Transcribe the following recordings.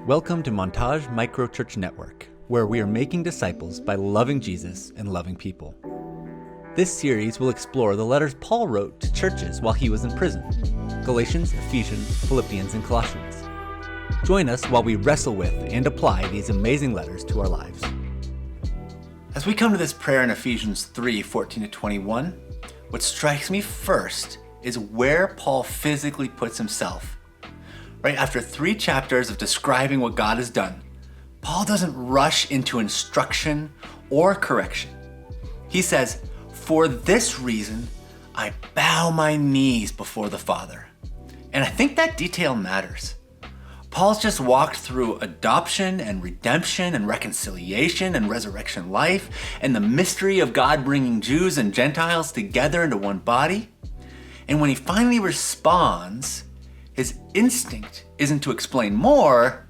Welcome to Montage Microchurch Network, where we are making disciples by loving Jesus and loving people. This series will explore the letters Paul wrote to churches while he was in prison: Galatians, Ephesians, Philippians, and Colossians. Join us while we wrestle with and apply these amazing letters to our lives. As we come to this prayer in Ephesians 3:14-21, what strikes me first is where Paul physically puts himself. Right after 3 chapters of describing what God has done, Paul doesn't rush into instruction or correction. He says, "For this reason, I bow my knees before the Father." And I think that detail matters. Paul's just walked through adoption and redemption and reconciliation and resurrection life and the mystery of God bringing Jews and Gentiles together into one body. And when he finally responds, his instinct isn't to explain more,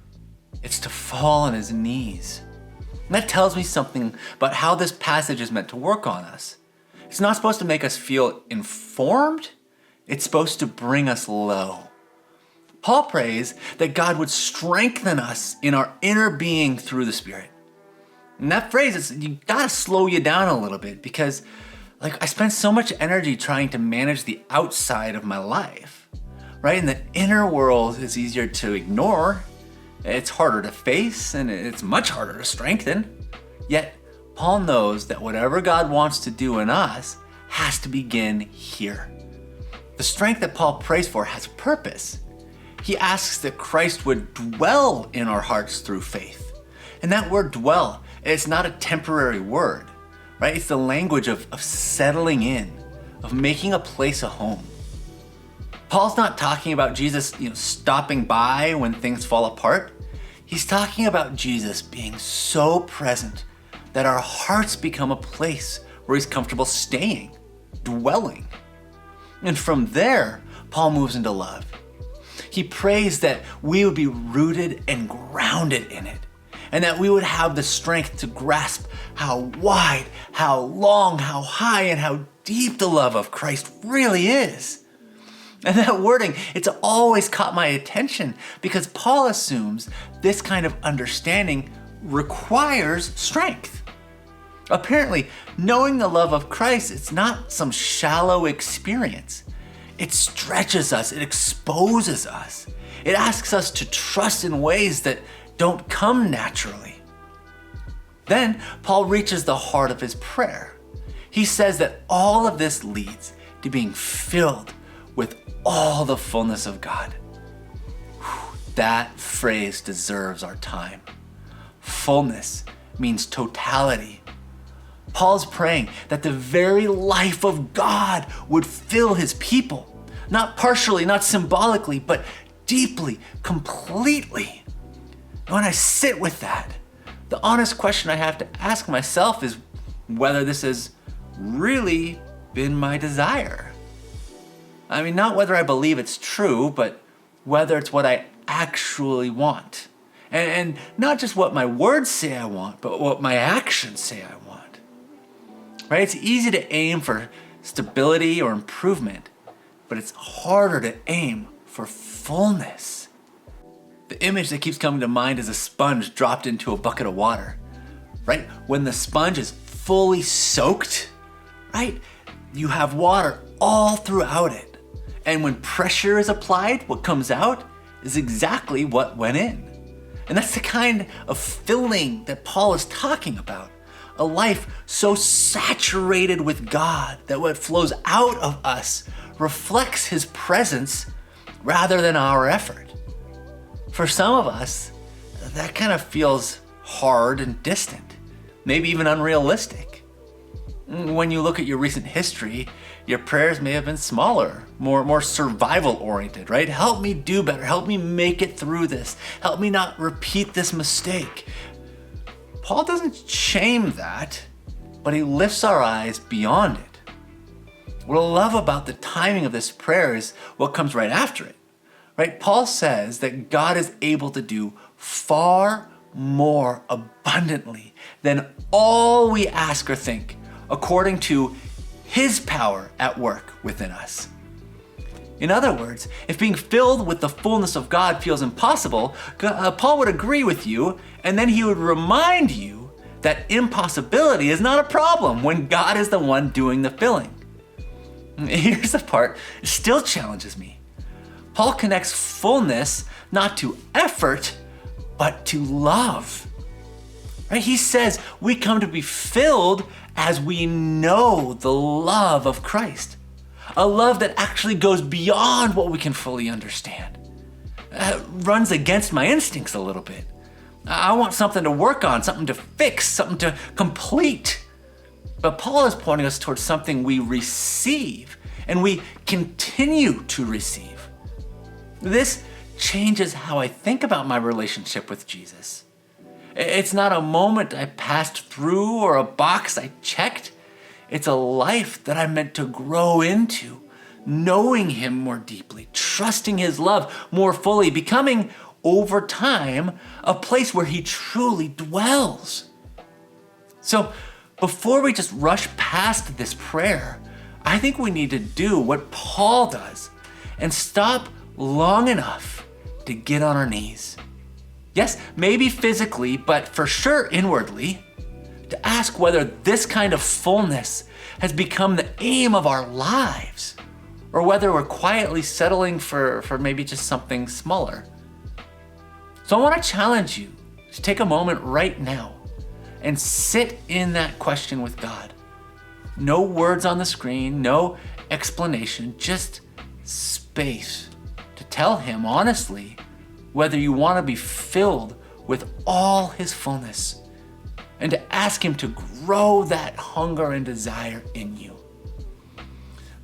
it's to fall on his knees. And that tells me something about how this passage is meant to work on us. It's not supposed to make us feel informed, it's supposed to bring us low. Paul prays that God would strengthen us in our inner being through the Spirit. And that phrase, you gotta slow you down a little bit because I spend so much energy trying to manage the outside of my life. Right? And the inner world is easier to ignore, it's harder to face, and it's much harder to strengthen. Yet, Paul knows that whatever God wants to do in us has to begin here. The strength that Paul prays for has a purpose. He asks that Christ would dwell in our hearts through faith. And that word dwell, it's not a temporary word, right? It's the language of settling in, of making a place a home. Paul's not talking about Jesus, stopping by when things fall apart. He's talking about Jesus being so present that our hearts become a place where he's comfortable staying, dwelling. And from there, Paul moves into love. He prays that we would be rooted and grounded in it, and that we would have the strength to grasp how wide, how long, how high, and how deep the love of Christ really is. And that wording, it's always caught my attention because Paul assumes this kind of understanding requires strength. Apparently, knowing the love of Christ, it's not some shallow experience. It stretches us, it exposes us. It asks us to trust in ways that don't come naturally. Then, Paul reaches the heart of his prayer. He says that all of this leads to being filled with all the fullness of God. That phrase deserves our time. Fullness means totality. Paul's praying that the very life of God would fill his people, not partially, not symbolically, but deeply, completely. And when I sit with that, the honest question I have to ask myself is whether this has really been my desire. I mean, not whether I believe it's true, but whether it's what I actually want. And not just what my words say I want, but what my actions say I want. Right? It's easy to aim for stability or improvement, but it's harder to aim for fullness. The image that keeps coming to mind is a sponge dropped into a bucket of water. Right? When the sponge is fully soaked, right? You have water all throughout it. And when pressure is applied, what comes out is exactly what went in. And that's the kind of filling that Paul is talking about. A life so saturated with God that what flows out of us reflects his presence rather than our effort. For some of us, that kind of feels hard and distant, maybe even unrealistic. When you look at your recent history, your prayers may have been smaller, more survival oriented, right? Help me do better. Help me make it through this. Help me not repeat this mistake. Paul doesn't shame that, but he lifts our eyes beyond it. What I love about the timing of this prayer is what comes right after it, right? Paul says that God is able to do far more abundantly than all we ask or think, according to his power at work within us. In other words, if being filled with the fullness of God feels impossible, Paul would agree with you, and then he would remind you that impossibility is not a problem when God is the one doing the filling. Here's the part that still challenges me. Paul connects fullness not to effort, but to love. Right? He says we come to be filled as we know the love of Christ. A love that actually goes beyond what we can fully understand. Runs against my instincts a little bit. I want something to work on, something to fix, something to complete. But Paul is pointing us towards something we receive and we continue to receive. This changes how I think about my relationship with Jesus. It's not a moment I passed through or a box I checked. It's a life that I'm meant to grow into, knowing him more deeply, trusting his love more fully, becoming over time a place where he truly dwells. So before we just rush past this prayer, I think we need to do what Paul does and stop long enough to get on our knees. Yes, maybe physically, but for sure inwardly, to ask whether this kind of fullness has become the aim of our lives, or whether we're quietly settling for maybe just something smaller. So I want to challenge you to take a moment right now and sit in that question with God. No words on the screen, no explanation, just space to tell him honestly whether you want to be filled with all his fullness and to ask him to grow that hunger and desire in you.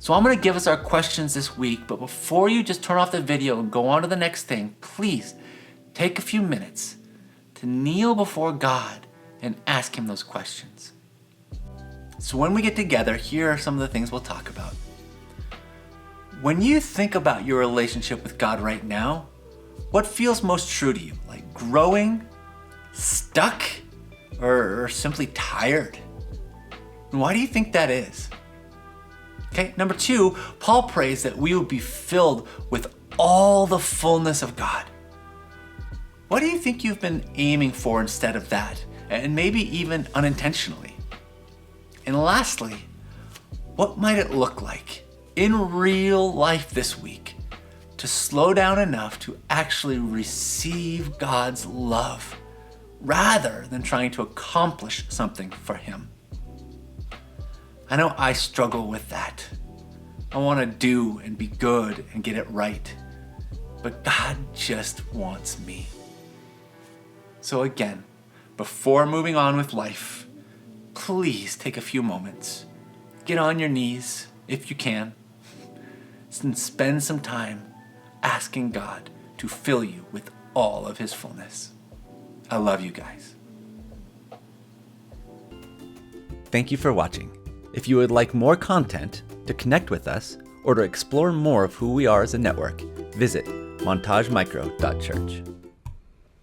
So I'm going to give us our questions this week, but before you just turn off the video and go on to the next thing, please take a few minutes to kneel before God and ask him those questions. So when we get together, here are some of the things we'll talk about. When you think about your relationship with God right now, what feels most true to you? Like growing, stuck, or simply tired? And why do you think that is? Okay, number 2, Paul prays that we will be filled with all the fullness of God. What do you think you've been aiming for instead of that? And maybe even unintentionally? And lastly, what might it look like in real life this week to slow down enough to actually receive God's love rather than trying to accomplish something for him? I know I struggle with that. I want to do and be good and get it right, but God just wants me. So again, before moving on with life, please take a few moments. Get on your knees if you can, and spend some time asking God to fill you with all of his fullness. I love you guys. Thank you for watching. If you would like more content, to connect with us, or to explore more of who we are as a network, visit montagemicro.church.